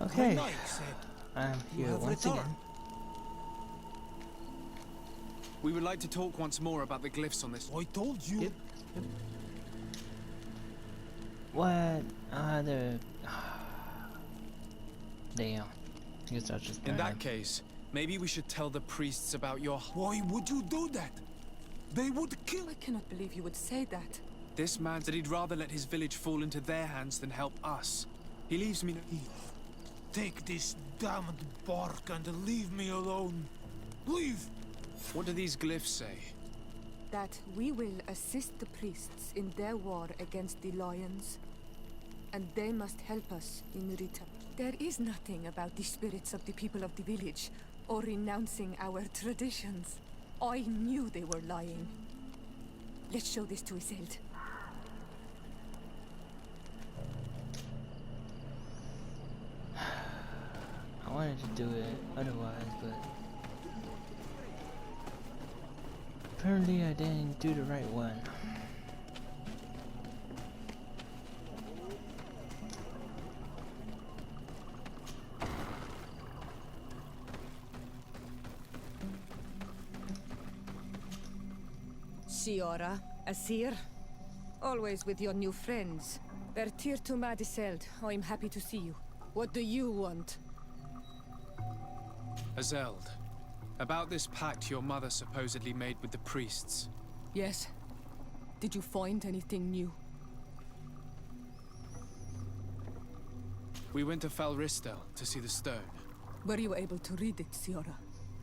Okay, said, I'm you here have once returned. again. We would like to talk once more about the glyphs on this. I told you. Yep. What other? Damn. Guess I'll just. In that case, maybe we should tell the priests about your. Why would you do that? They would kill. I cannot believe you would say that. This man said he'd rather let his village fall into their hands than help us. He leaves me. Take this damned bark and leave me alone. Leave. What do these glyphs say? That we will assist the priests in their war against the lions. And they must help us in return. There is nothing about the spirits of the people of the village, or renouncing our traditions. I knew they were lying. Let's show this to Iseult. I wanted to do it otherwise, but apparently I didn't do the right one. Siora, Asir, always with your new friends. Bertir to Madiseld, I'm happy to see you. What do you want? Azeld, about this pact your mother supposedly made with the priests. Yes. Did you find anything new? We went to Falristel to see the stone. Were you able to read it, Siora?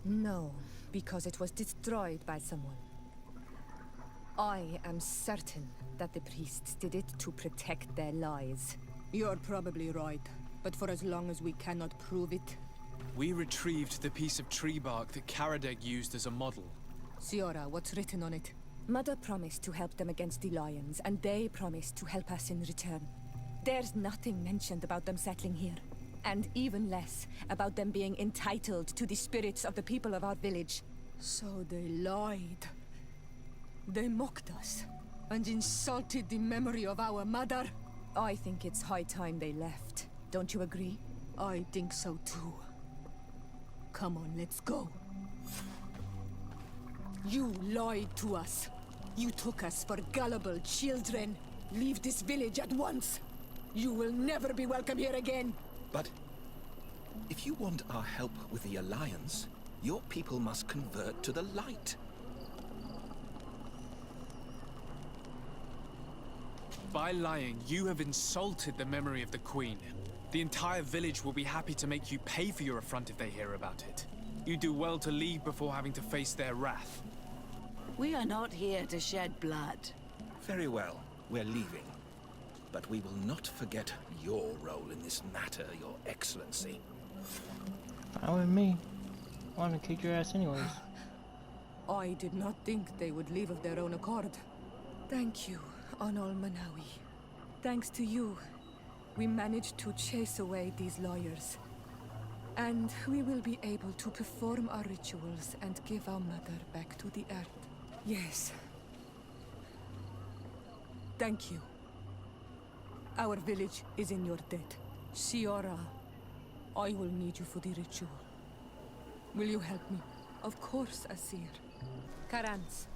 No, because it was destroyed by someone. I am certain that the priests did it to protect their lies. You're probably right, but for as long as we cannot prove it... We retrieved the piece of tree bark that Karadeg used as a model. Siora, what's written on it? Mother promised to help them against the lions, and they promised to help us in return. There's nothing mentioned about them settling here. And even less about them being entitled to the spirits of the people of our village. So they lied. They mocked us, and insulted the memory of our mother. I think it's high time they left. Don't you agree? I think so too. Come on, let's go. You lied to us. You took us for gullible children. Leave this village at once. You will never be welcome here again. But if you want our help with the Alliance, your people must convert to the light. By lying, you have insulted the memory of the Queen. The entire village will be happy to make you pay for your affront if they hear about it. You do well to leave before having to face their wrath. We are not here to shed blood. Very well, we're leaving. But we will not forget your role in this matter, Your Excellency. Fine with me. I want to kick your ass anyways. I did not think they would leave of their own accord. Thank you, Anol Manawi. Thanks to you, we managed to chase away these lawyers. And we will be able to perform our rituals and give our mother back to the earth. Yes. Thank you. Our village is in your debt. Siora, I will need you for the ritual. Will you help me? Of course, Asir. Karans,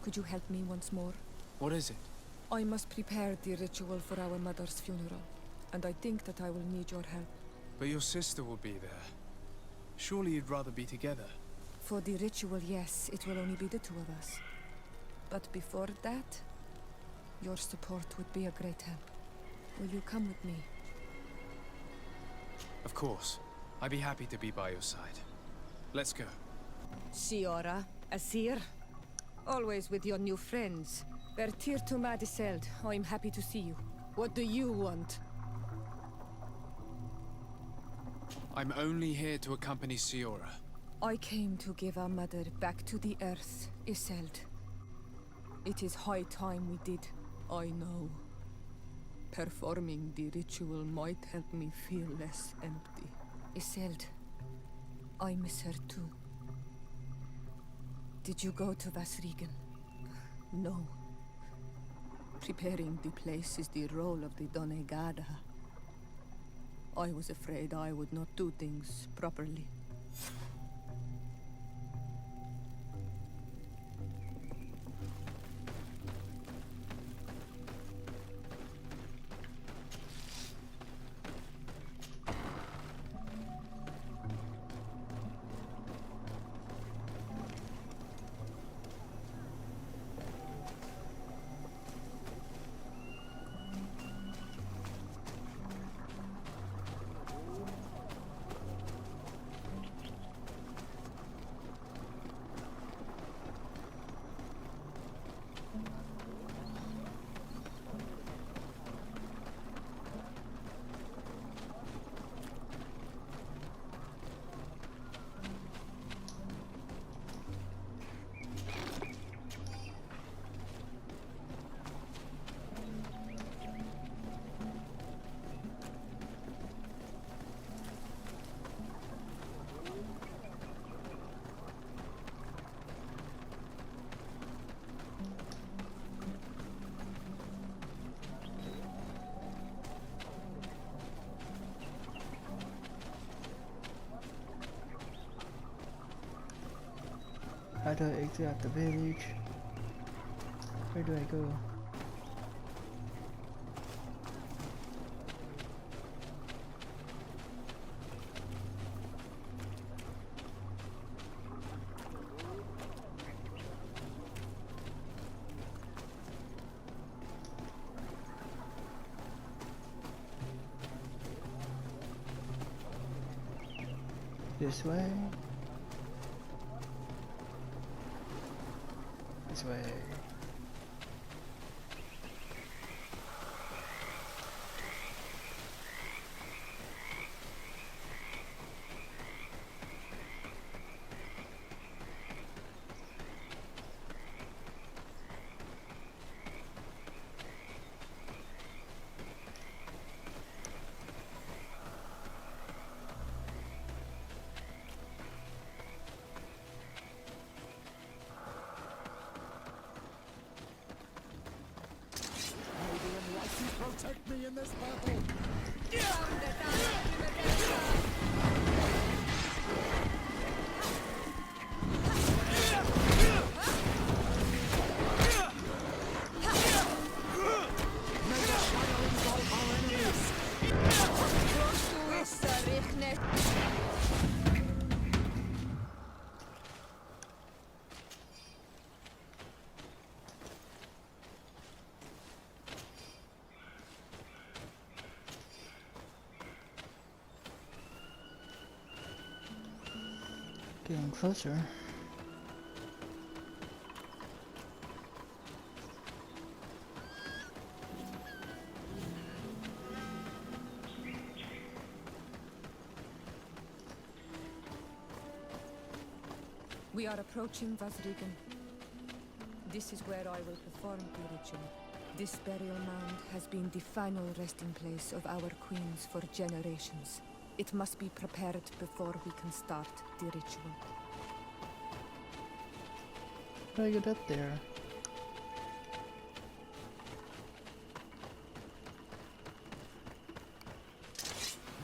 could you help me once more? What is it? I must prepare the ritual for our mother's funeral, and I think that I will need your help. But your sister will be there. Surely you'd rather be together. For the ritual, yes, it will only be the two of us. But before that, your support would be a great help. Will you come with me? Of course. I'd be happy to be by your side. Let's go. Siora, Asir, always with your new friends. Bertir to Madiseld, I'm happy to see you. What do you want? I'm only here to accompany Siora. I came to give our mother back to the earth, Iseult. It is high time we did. I know. Performing the ritual might help me feel less empty. Iseult, I miss her too. Did you go to Vasrigan? No. Preparing the place is the role of the Donegada. I was afraid I would not do things properly. How do I exit out the village? Where do I go? This way? This way. Protect me in this battle! Getting closer. We are approaching Vasrigan. This is where I will perform the ritual. This burial mound has been the final resting place of our queens for generations. It must be prepared before we can start the ritual. How do I get up there?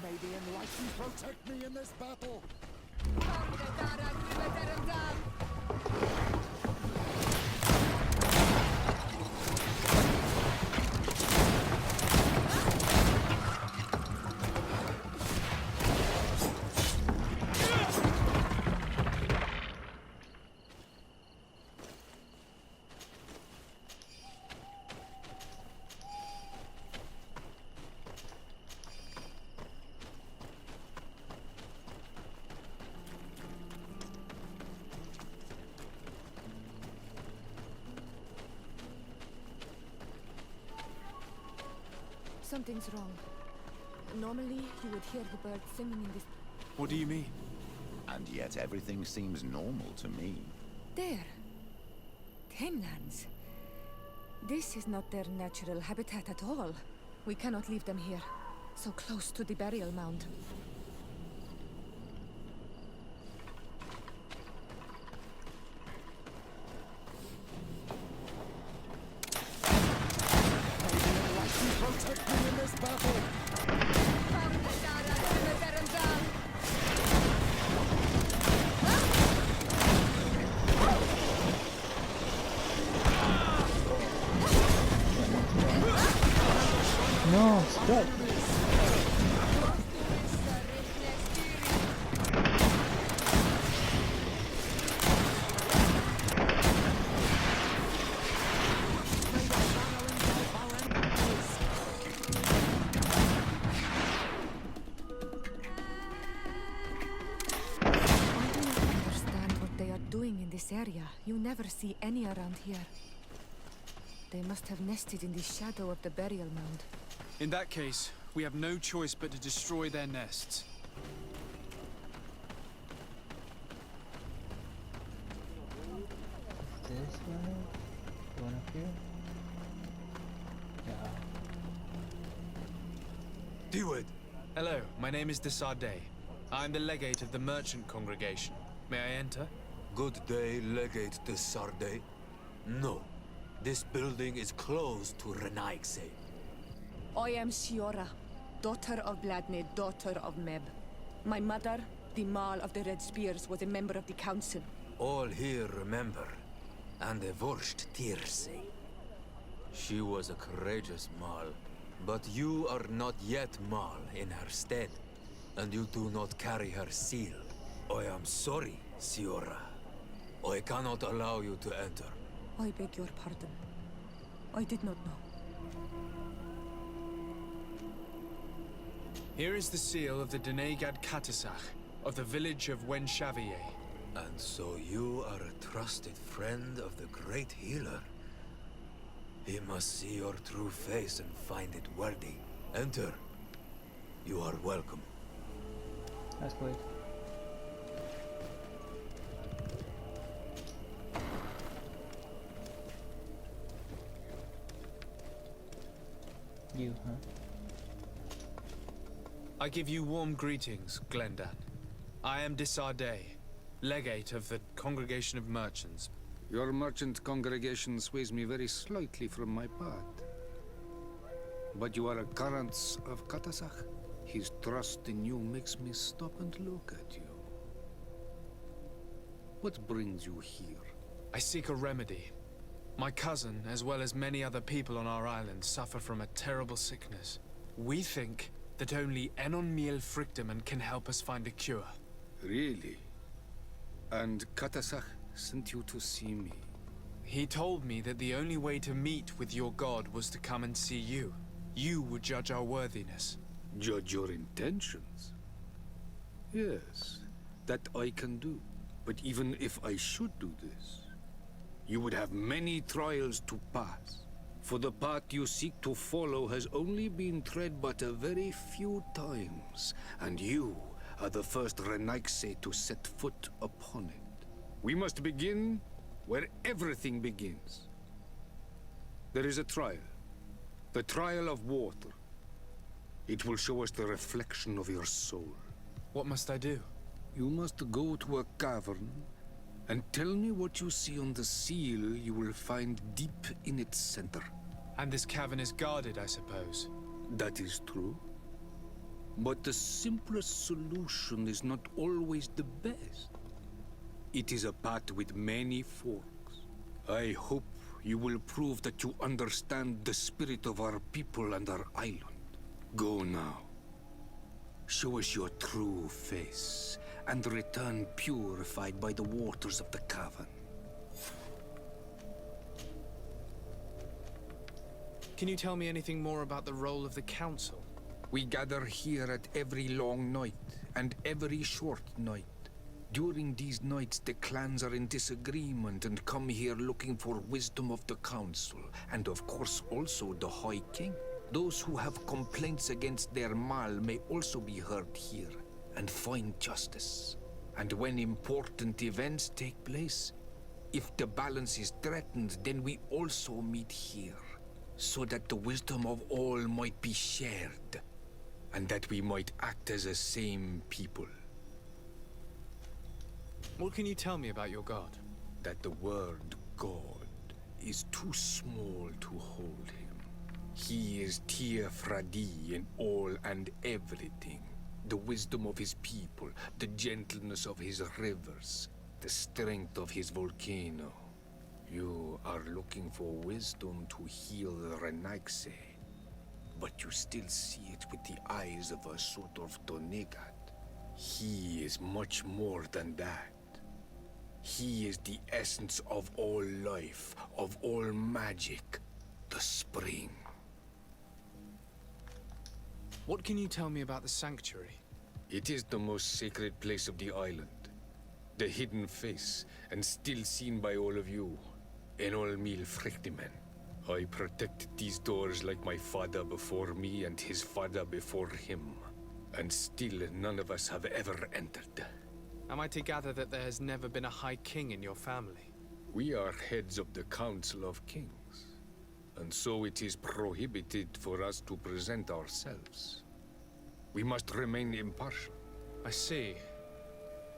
May the Enlightened protect me in this battle! Something's wrong. Normally, you would hear the birds singing in this... What do you mean? And yet everything seems normal to me. There. Tamelands. This is not their natural habitat at all. We cannot leave them here, so close to the burial mound. Protect me in this battle! No, stop. This area. You never see any around here. They must have nested in the shadow of the burial mound. In that case, we have no choice but to destroy their nests. This one? The one up here? Yeah. Do it. Hello, my name is Desardet. I'm the legate of the merchant congregation. May I enter? Good day, Legate de Sarde. No. This building is closed to Renaigse. I am Shiora, daughter of Bladne, daughter of Meb. My mother, the Mal of the Red Spears, was a member of the council. All here remember. And the Vorst Tirse. She was a courageous Mal. But you are not yet Mal in her stead. And you do not carry her seal. I am sorry, Shiora. I cannot allow you to enter. I beg your pardon. I did not know. Here is the seal of the Denegad Katasach, of the village of Wenshavier. And so you are a trusted friend of the great healer. He must see your true face and find it worthy. Enter. You are welcome. That's good. You, huh? I give you warm greetings, Glendan. I am Desardet, legate of the Congregation of Merchants. Your merchant congregation sways me very slightly from my path. But you are a current of Katasach. His trust in you makes me stop and look at you. What brings you here? I seek a remedy. My cousin, as well as many other people on our island, suffer from a terrible sickness. We think that only Enon Miel Frictamen can help us find a cure. Really? And Katasach sent you to see me? He told me that the only way to meet with your god was to come and see you. You would judge our worthiness. Judge your intentions? Yes, that I can do. But even if I should do this, you would have many trials to pass. For the path you seek to follow has only been tread but a very few times, and you are the first Renaigse to set foot upon it. We must begin where everything begins. There is a trial. The trial of water. It will show us the reflection of your soul. What must I do? You must go to a cavern and tell me what you see on the seal you will find deep in its center. And this cavern is guarded, I suppose. That is true. But the simplest solution is not always the best. It is a path with many forks. I hope you will prove that you understand the spirit of our people and our island. Go now. Show us your true face, and return purified by the waters of the cavern. Can you tell me anything more about the role of the council? We gather here at every long night, and every short night. During these nights, the clans are in disagreement and come here looking for wisdom of the council, and of course also the High King. Those who have complaints against their Mal may also be heard here, and find justice. And when important events take place, if the balance is threatened, then we also meet here, so that the wisdom of all might be shared, and that we might act as a same people. What can you tell me about your god? That the word God is too small to hold him. He is Tir Fradi in all and everything. The wisdom of his people, the gentleness of his rivers, the strength of his volcano. You are looking for wisdom to heal the Renaigse. but you still see it with the eyes of a sort of Donegat. He is much more than that. He is the essence of all life, of all magic, the spring. What can you tell me about the sanctuary? It is the most sacred place of the island. The hidden face, and still seen by all of you. Enol mil frictimen. I protected these doors like my father before me and his father before him. And still none of us have ever entered. Am I to gather that there has never been a High King in your family? We are heads of the Council of Kings. And so it is prohibited for us to present ourselves. We must remain impartial. I see.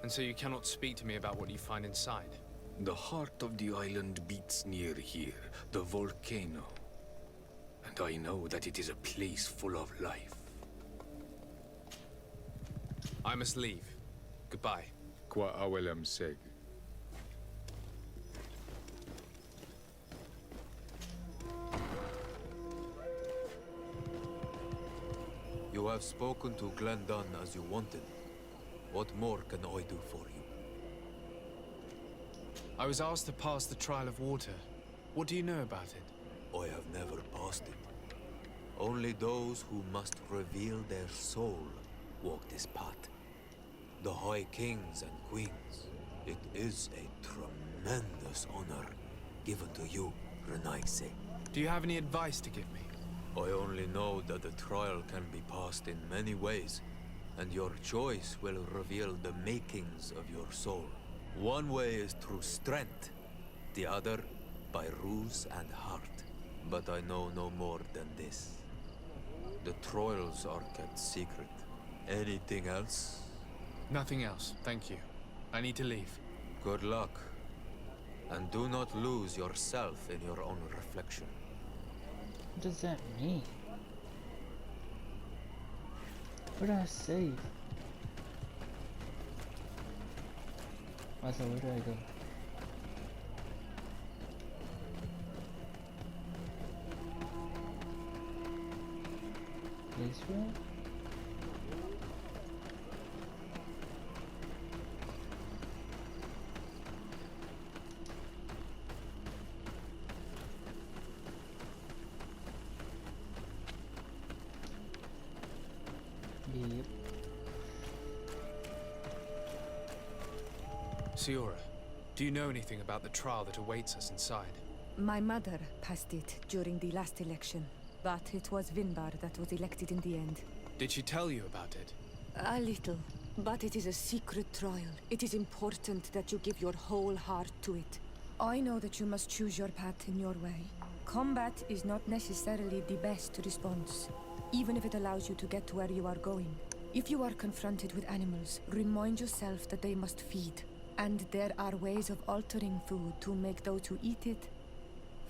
And so you cannot speak to me about what you find inside? The heart of the island beats near here, the volcano. And I know that it is a place full of life. I must leave. Goodbye. Qua awelem seg. You have spoken to Glendon as you wanted. What more can I do for you? I was asked to pass the trial of water. What do you know about it? I have never passed it. Only those who must reveal their soul walk this path. The High Kings and Queens. It is a tremendous honor given to you, Renaise. Do you have any advice to give me? I only know that the trial can be passed in many ways, and your choice will reveal the makings of your soul. One way is through strength, the other by ruse and heart. But I know no more than this. The trials are kept secret. Anything else? Nothing else, thank you. I need to leave. Good luck. And do not lose yourself in your own reflection. What does that mean? What did I save? So where do I go? This way? Yep. Siora, do you know anything about the trial that awaits us inside? My mother passed it during the last election, but it was Vinbar that was elected in the end. Did she tell you about it? A little, but it is a secret trial. It is important that you give your whole heart to it. I know that you must choose your path in your way. Combat is not necessarily the best response, even if it allows you to get to where you are going. If you are confronted with animals, remind yourself that they must feed. And there are ways of altering food to make those who eat it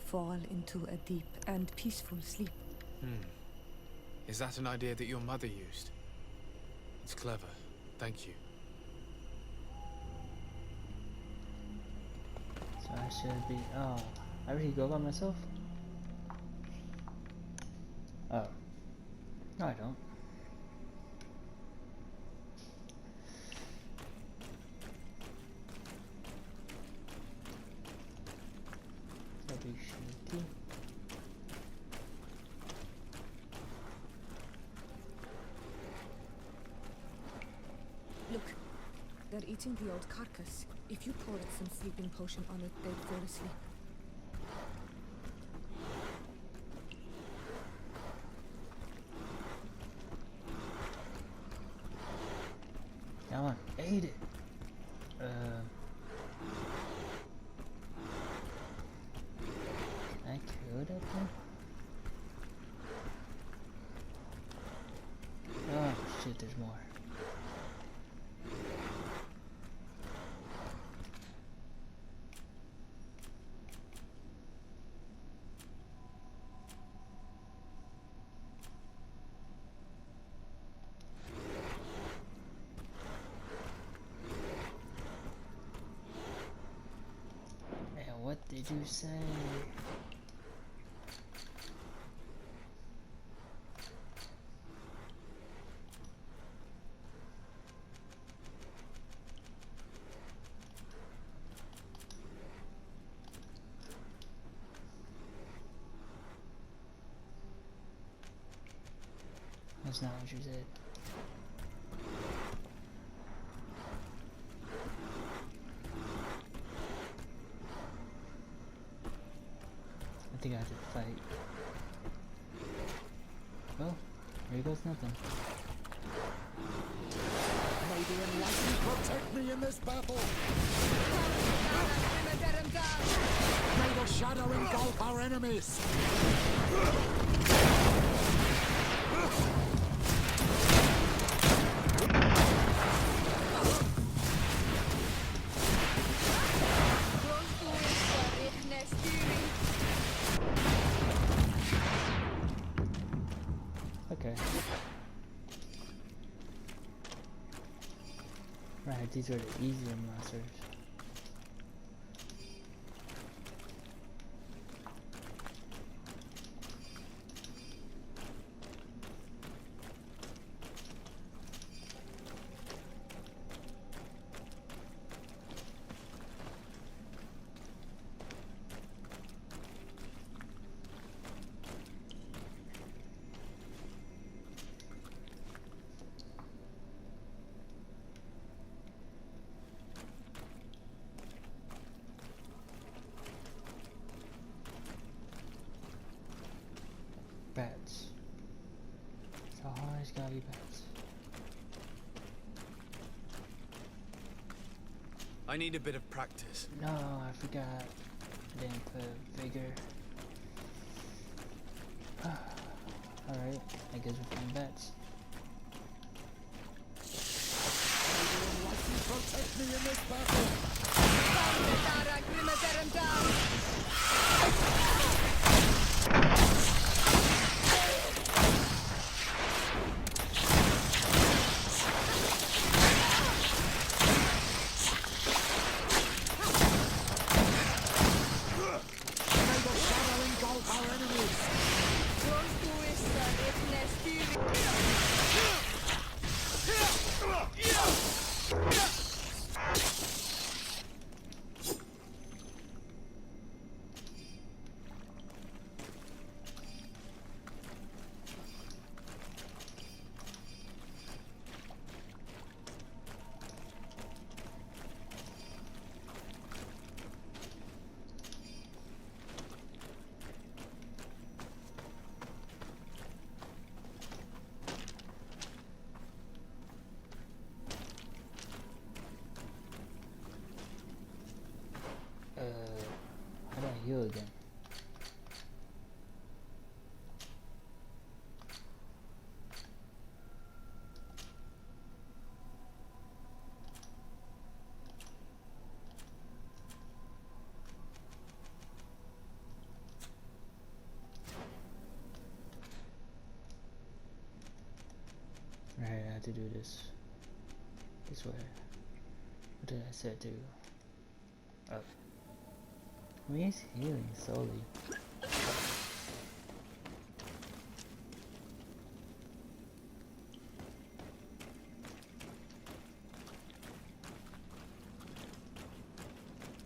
fall into a deep and peaceful sleep. Is that an idea that your mother used? It's clever. Thank you. So I should be. Oh, I already go by myself? Oh. No, I don't. Troubleshooting. Look, they're eating the old carcass. If you poured some sleeping potion on it, they'd fall asleep. Come on, ate it. I killed it then? Oh shit, there's more. What did you say? That's not what you said. I think I have to fight. Well, here goes nothing. May the enlightened protect me in this battle! May the shadow engulf our enemies! Okay. Right, these are the easier monsters. Bats. So always gotta be bats. I need a bit of practice. No, I forgot. I didn't put vigor. Alright, I guess we're playing bats. Protect me in this battle! How do I heal again? Right, I have to do this way. What did I set to? Up. I mean, he's healing slowly.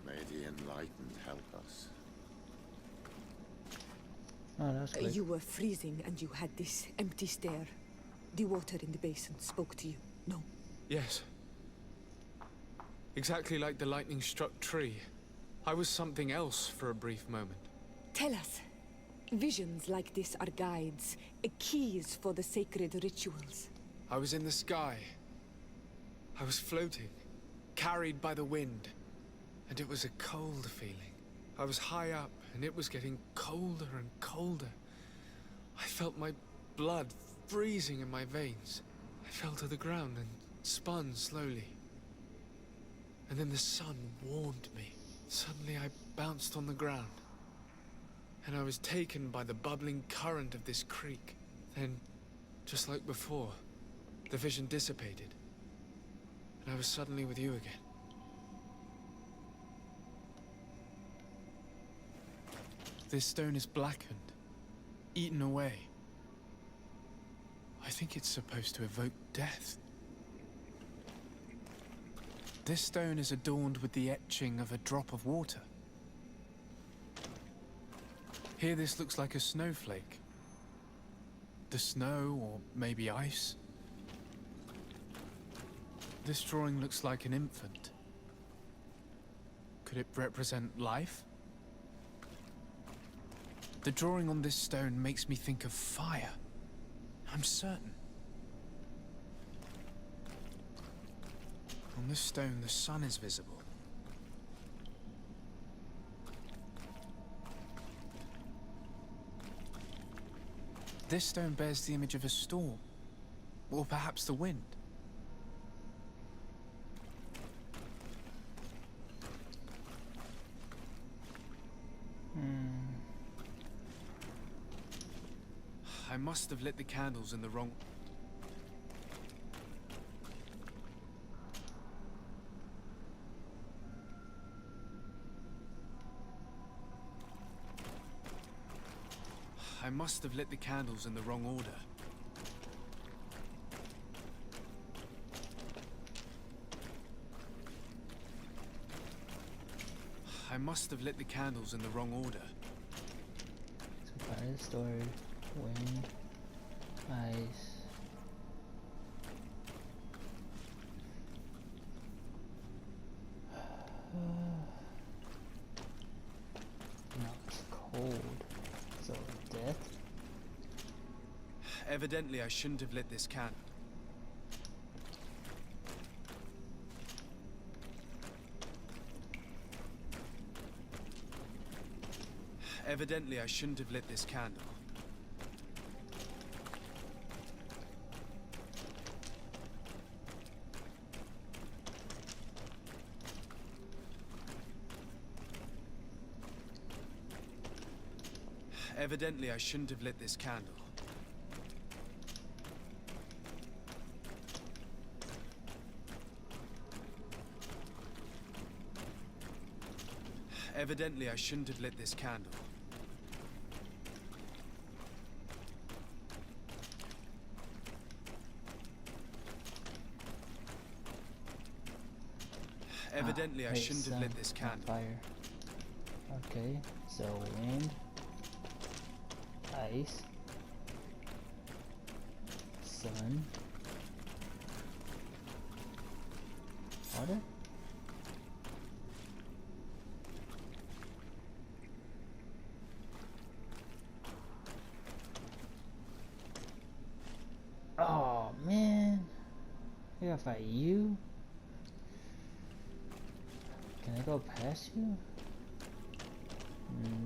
May the enlightened help us. Oh, that's quick. You were freezing and you had this empty stare. The water in the basin spoke to you, no? Yes. Exactly like the lightning-struck tree. I was something else for a brief moment. Tell us. Visions like this are guides, keys for the sacred rituals. I was in the sky. I was floating, carried by the wind. And it was a cold feeling. I was high up, and it was getting colder and colder. I felt my blood freezing in my veins. I fell to the ground and spun slowly. And then the sun warmed me. Suddenly I bounced on the ground. And I was taken by the bubbling current of this creek. Then, just like before, the vision dissipated. And I was suddenly with you again. This stone is blackened, eaten away. I think it's supposed to evoke death. This stone is adorned with the etching of a drop of water. Here this looks like a snowflake. The snow, or maybe ice? This drawing looks like an infant. Could it represent life? The drawing on this stone makes me think of fire. I'm certain. On this stone, the sun is visible. This stone bears the image of a storm, or perhaps the wind. I must have lit the candles in the wrong... I must have lit the candles in the wrong order. I must have lit the candles in the wrong order. So fire, story, wind, ice. No, it's cold. So death. Evidently, I shouldn't have lit this candle. Evidently, I shouldn't have lit this candle. Evidently, I shouldn't have lit this candle. Evidently, I shouldn't have lit this candle. Evidently, I shouldn't have lit this candle. Fire. Okay, so wind, ice, sun, water. Oh man, I gotta fight you. Can I go past you?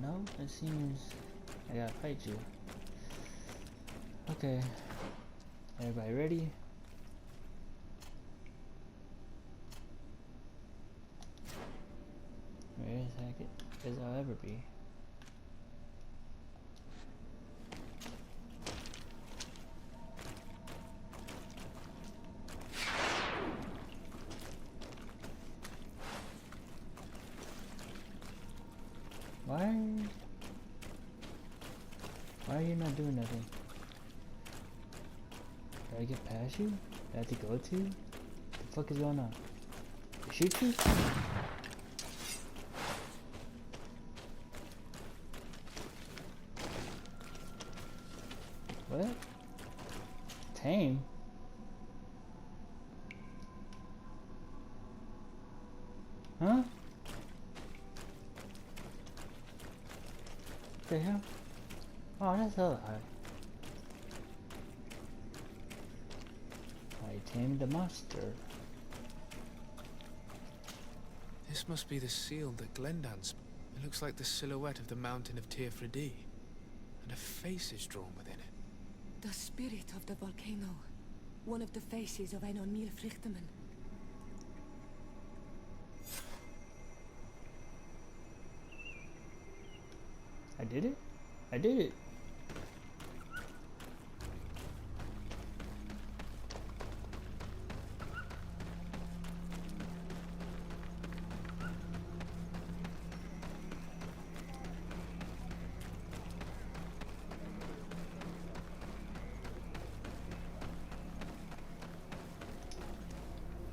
No, it seems I gotta fight you. Okay, everybody ready? Where the heck is I'll ever be? Why are you not doing nothing? Did I get past you? Did I have to go to? What the fuck is going on? Shoot you? What? Tame? Huh? What the hell? Oh, that's hella high. I tamed the monster. This must be the seal that Glendan's. It looks like the silhouette of the mountain of Tir-Fredi, and a face is drawn within it. The spirit of the volcano. One of the faces of Einon Mir Frichtemann. I did it? I did it!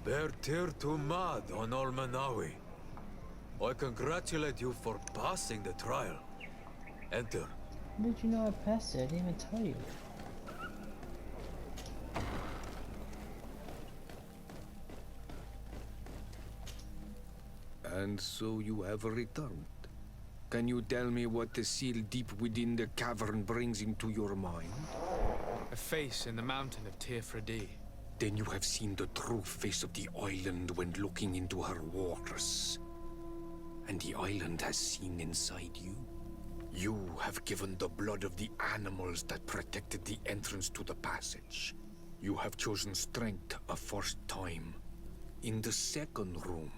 Bertir to Mad on Olmanawi. I congratulate you for passing the trial. Enter. How did you know I passed it? I didn't even tell you. And so you have returned. Can you tell me what the seal deep within the cavern brings into your mind? A face in the mountain of Tir-Fredi. Then you have seen the true face of the island when looking into her waters. And the island has seen inside you. You have given the blood of the animals that protected the entrance to the passage. You have chosen strength a first time. In the second room,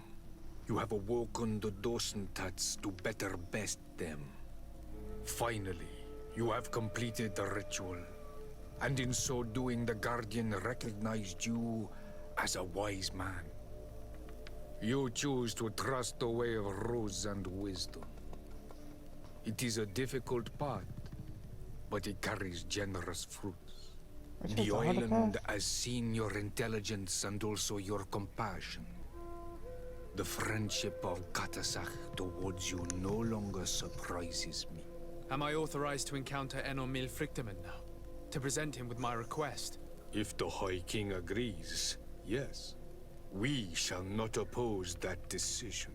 you have awoken the Dosentats to better best them. Finally, you have completed the ritual. And in so doing, the Guardian recognized you as a wise man. You choose to trust the way of ruse and wisdom. It is a difficult path, but it carries generous fruits. The island has seen your intelligence and also your compassion. The friendship of Katasach towards you no longer surprises me. Am I authorized to encounter Enomil Frichtemann now? To present him with my request? If the High King agrees, yes. We shall not oppose that decision.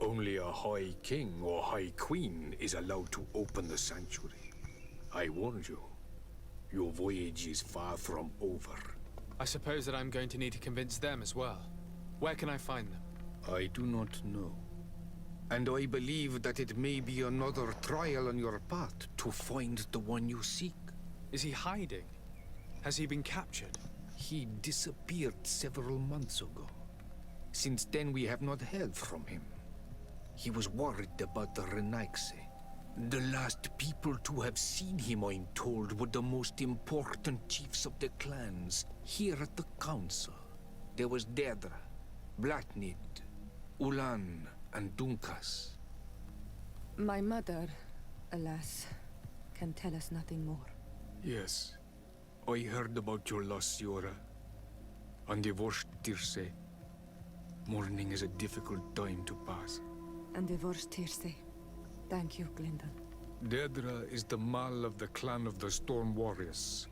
Only a High King or High Queen is allowed to open the sanctuary. I warned you. Your voyage is far from over. I suppose that I'm going to need to convince them as well. Where can I find them? I do not know. And I believe that it may be another trial on your path to find the one you seek. Is he hiding? Has he been captured? He disappeared several months ago. Since then, we have not heard from him. He was worried about the Renaigse. The last people to have seen him, I'm told, were the most important chiefs of the clans here at the council. There was Deirdre, Blatnid, Ulan, and Dunkas. My mother, alas, can tell us nothing more. Yes, I heard about your loss, Siora. And divorced Tirce. Mourning is a difficult time to pass. And divorced Tirce. Thank you, Glendon. Deirdre is the Mal of the clan of the Storm Warriors.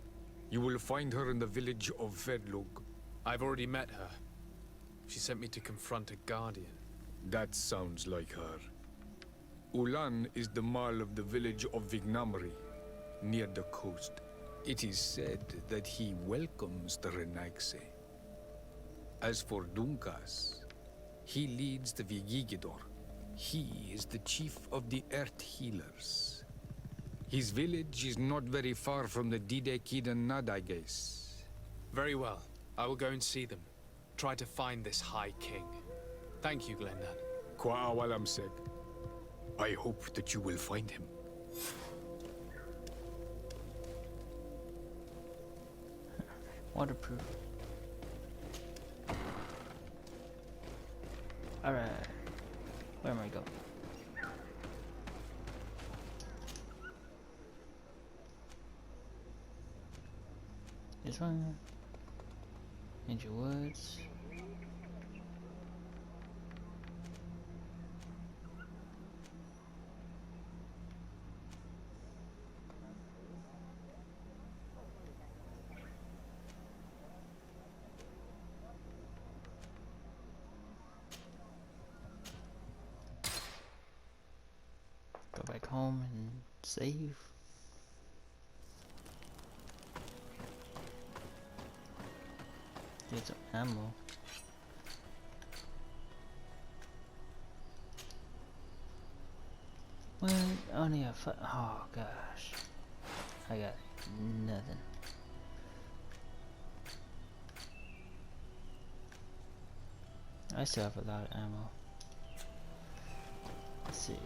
You will find her in the village of Vedlug. I've already met her. She sent me to confront a guardian. That sounds like her. Ulan is the Mal of the village of Vignamri, near the coast. It is said that he welcomes the Renaigse. As for Dunkas, he leads the Vigigidor. He is the chief of the Earth Healers. His village is not very far from the Didekid and Nadages. Very well. I will go and see them. Try to find this High King. Thank you, Glendon. Kwa'awalamsek. I hope that you will find him. Waterproof. Alright. Where am I going? This one? Into woods. Go back home and save. Get some ammo. Well, only a oh gosh. I got nothing. I still have a lot of ammo. Let's see.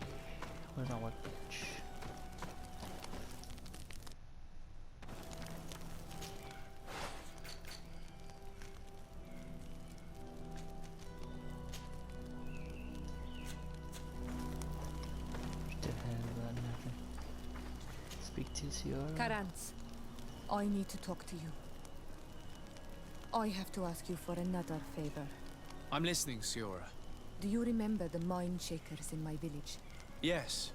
Where's my workbench? Still have about nothing. Speak to Siora. Karantz, I need to talk to you. I have to ask you for another favor. I'm listening, Siora. Do you remember the mine shakers in my village? Yes.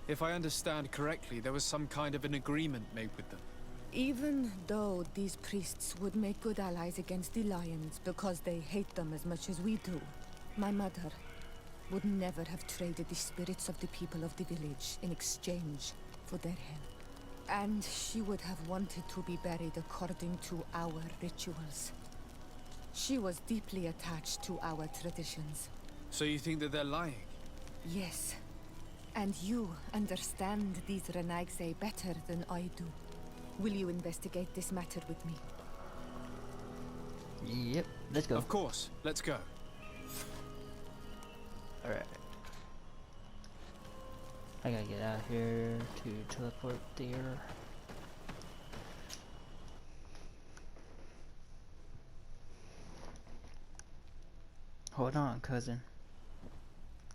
If I understand correctly, there was some kind of an agreement made with them. Even though these priests would make good allies against the Lions because they hate them as much as we do, my mother, would never have traded the spirits of the people of the village in exchange for their help. And she would have wanted to be buried according to our rituals. She was deeply attached to our traditions. So you think that they're lying? Yes. And you understand these Renagse better than I do. Will you investigate this matter with me? Yep, let's go. Of course. Let's go. Alright. I gotta get out here to teleport there. Hold on, cousin.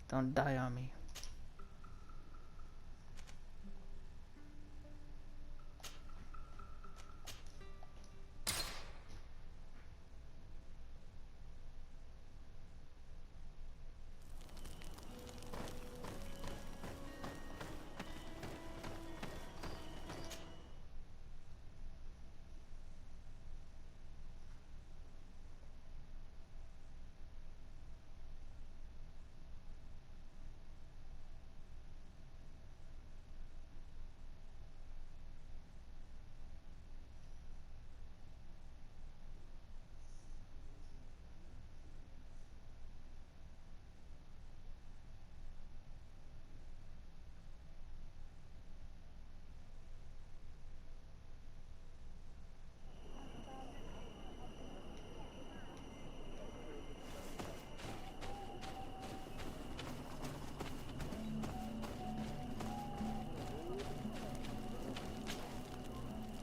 Don't die on me.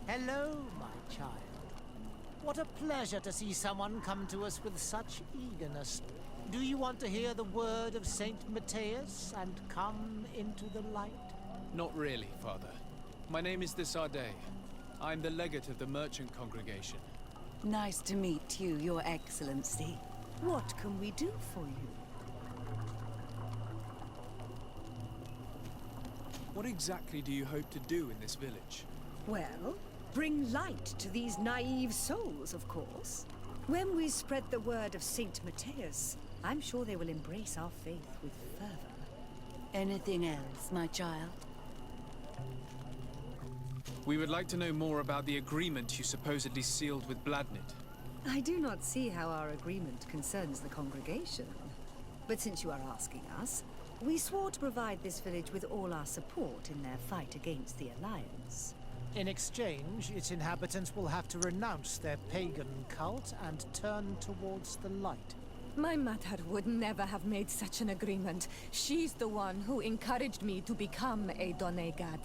Hello, my child. What a pleasure to see someone come to us with such eagerness. Do you want to hear the word of Saint Matthias and come into the light? Not really, Father. My name is Desardet. I'm the legate of the merchant congregation. Nice to meet you, Your Excellency. What can we do for you? What exactly do you hope to do in this village? Well, bring light to these naive souls, of course. When we spread the word of Saint Matthias, I'm sure they will embrace our faith with fervor. Anything else, my child? We would like to know more about the agreement you supposedly sealed with Bladnid. I do not see how our agreement concerns the congregation. But since you are asking us, we swore to provide this village with all our support in their fight against the Alliance. In exchange, its inhabitants will have to renounce their pagan cult and turn towards the light. My mother would never have made such an agreement. She's the one who encouraged me to become a Donegad.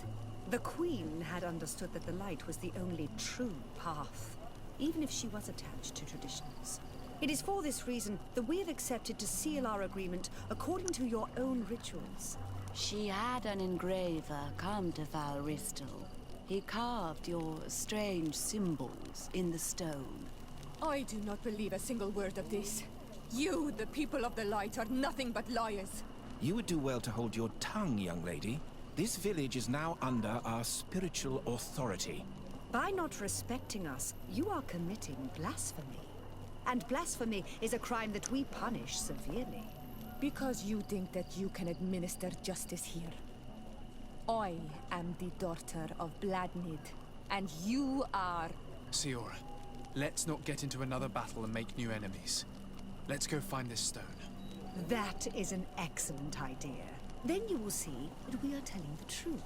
The Queen had understood that the light was the only true path, even if she was attached to traditions. It is for this reason that we have accepted to seal our agreement according to your own rituals. She had an engraver come to Val Ristal. He carved your strange symbols in the stone. I do not believe a single word of this. You, the people of the light, are nothing but liars. You would do well to hold your tongue, young lady. This village is now under our spiritual authority. By not respecting us, you are committing blasphemy. And blasphemy is a crime that we punish severely. Because you think that you can administer justice here. I am the daughter of Bladnid, and you are... Siora, let's not get into another battle and make new enemies. Let's go find this stone. That is an excellent idea. Then you will see that we are telling the truth.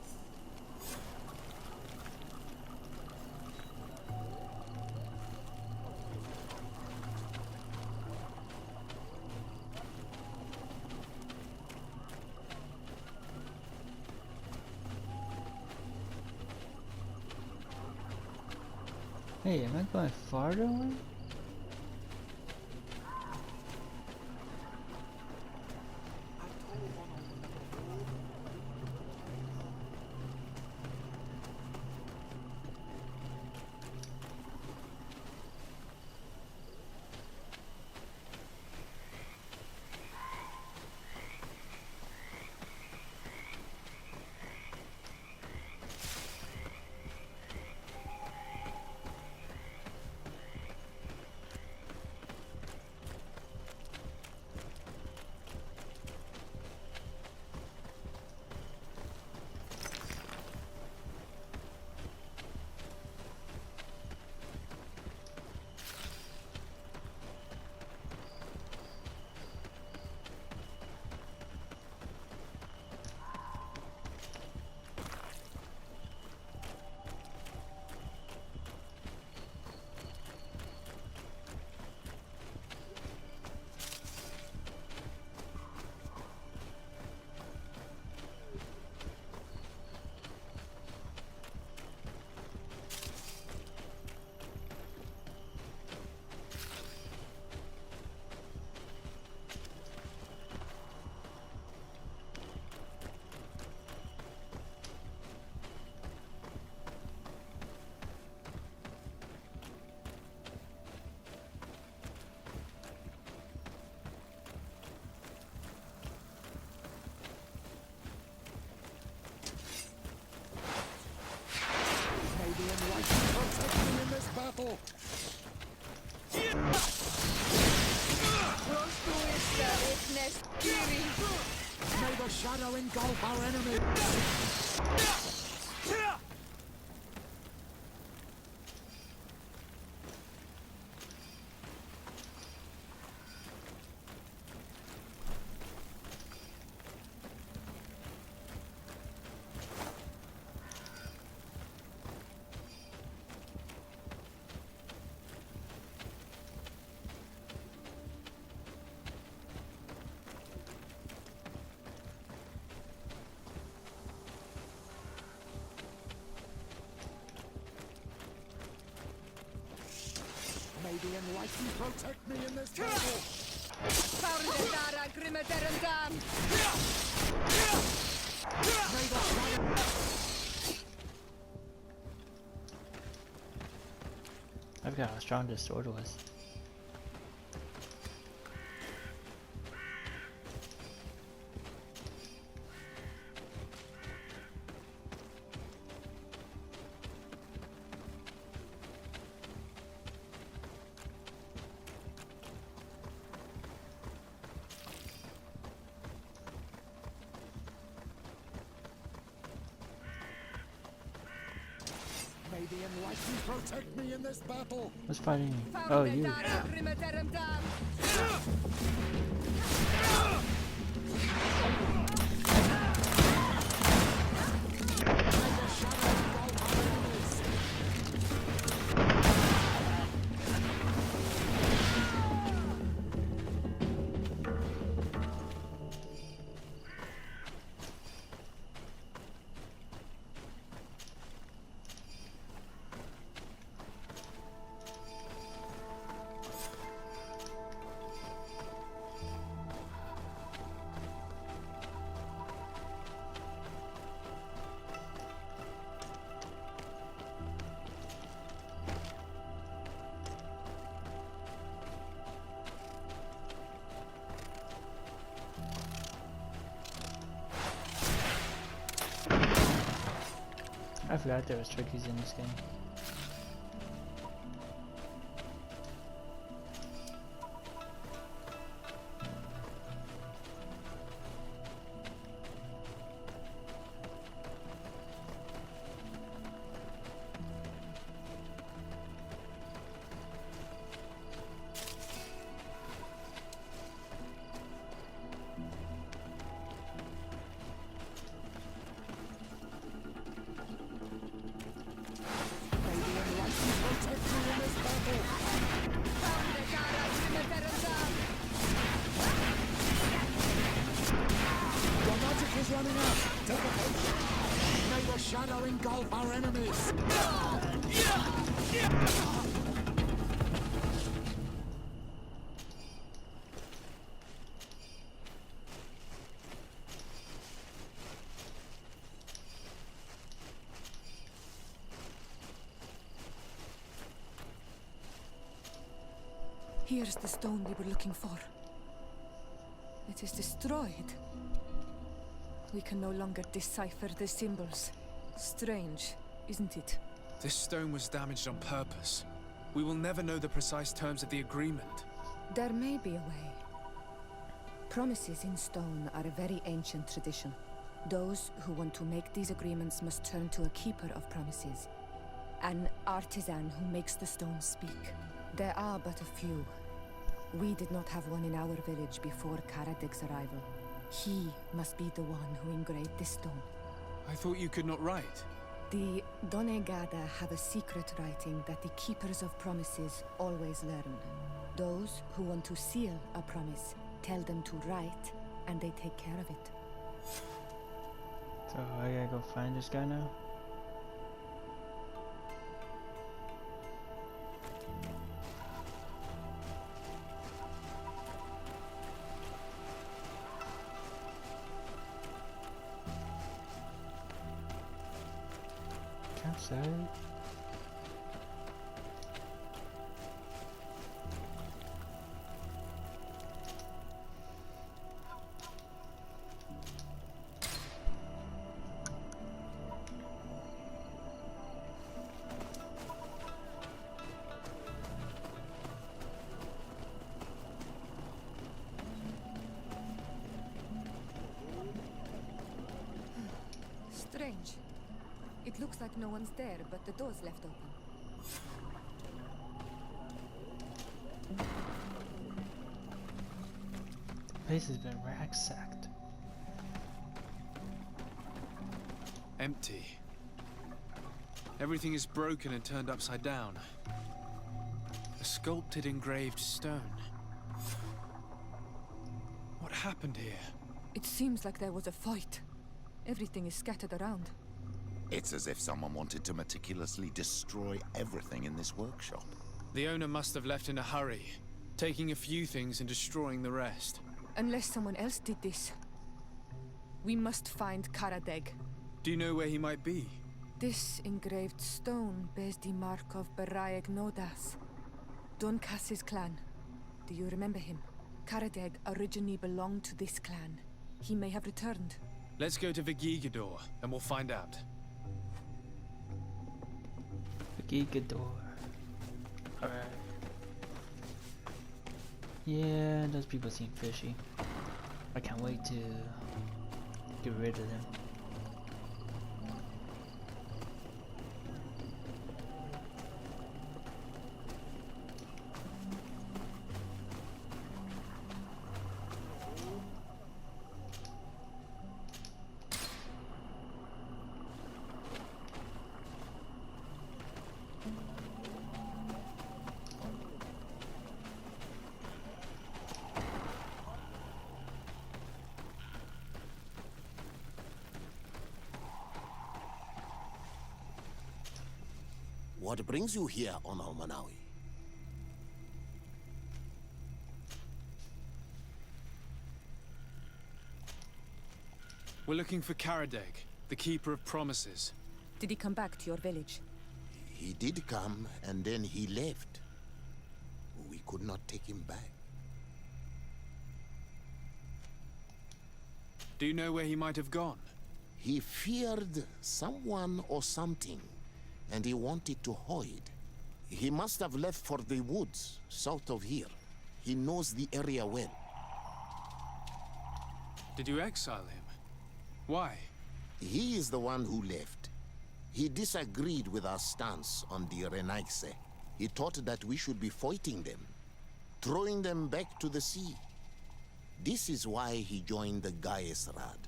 Hey, am I going farther away? May the shadow engulf our enemy! May the enlightened protect me in this battle! May the shadow... I forgot how strong this sword was. May the enlightened protect me in this battle! Who's fighting me? Oh, you. I forgot there was turkeys in this game. Running out! Take a potion! May the shadow engulf our enemies! Here's the stone we were looking for. It is destroyed. We can no longer decipher the symbols. Strange, isn't it? This stone was damaged on purpose. We will never know the precise terms of the agreement. There may be a way. Promises in stone are a very ancient tradition. Those who want to make these agreements must turn to a keeper of promises. An artisan who makes the stones speak. There are but a few. We did not have one in our village before Karadek's arrival. He must be the one who engraved this stone. I thought you could not write. The Donegada have a secret writing that the keepers of promises always learn. Those who want to seal a promise tell them to write, and they take care of it. So I gotta go find this guy now? Campsite? looks like no one's there, but the door's left open. The place has been ransacked. Empty. Everything is broken and turned upside down. A sculpted engraved stone. What happened here? It seems like there was a fight. Everything is scattered around. It's as if someone wanted to meticulously destroy everything in this workshop. The owner must have left in a hurry, taking a few things and destroying the rest. Unless someone else did this. We must find Karadeg. Do you know where he might be? This engraved stone bears the mark of Baraeg Nodas, Duncass's clan. Do you remember him? Karadeg originally belonged to this clan. He may have returned. Let's go to Vigigador, and we'll find out. Gigador. Alright. Yeah, those people seem fishy. I can't wait to get rid of them. What brings you here on Almanawi? We're looking for Karadeg, the Keeper of Promises. Did he come back to your village? He did come, and then he left. We could not take him back. Do you know where he might have gone? He feared someone or something, and he wanted to hide. He must have left for the woods, south of here. He knows the area well. Did you exile him? Why? He is the one who left. He disagreed with our stance on the Renaigse. He thought that we should be fighting them, throwing them back to the sea. This is why he joined the Gaesrad.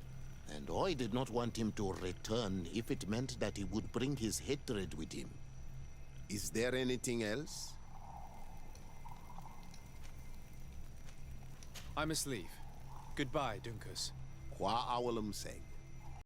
And I did not want him to return if it meant that he would bring his hatred with him. Is there anything else? I must leave. Goodbye, Dunkus. Qua awalum seg.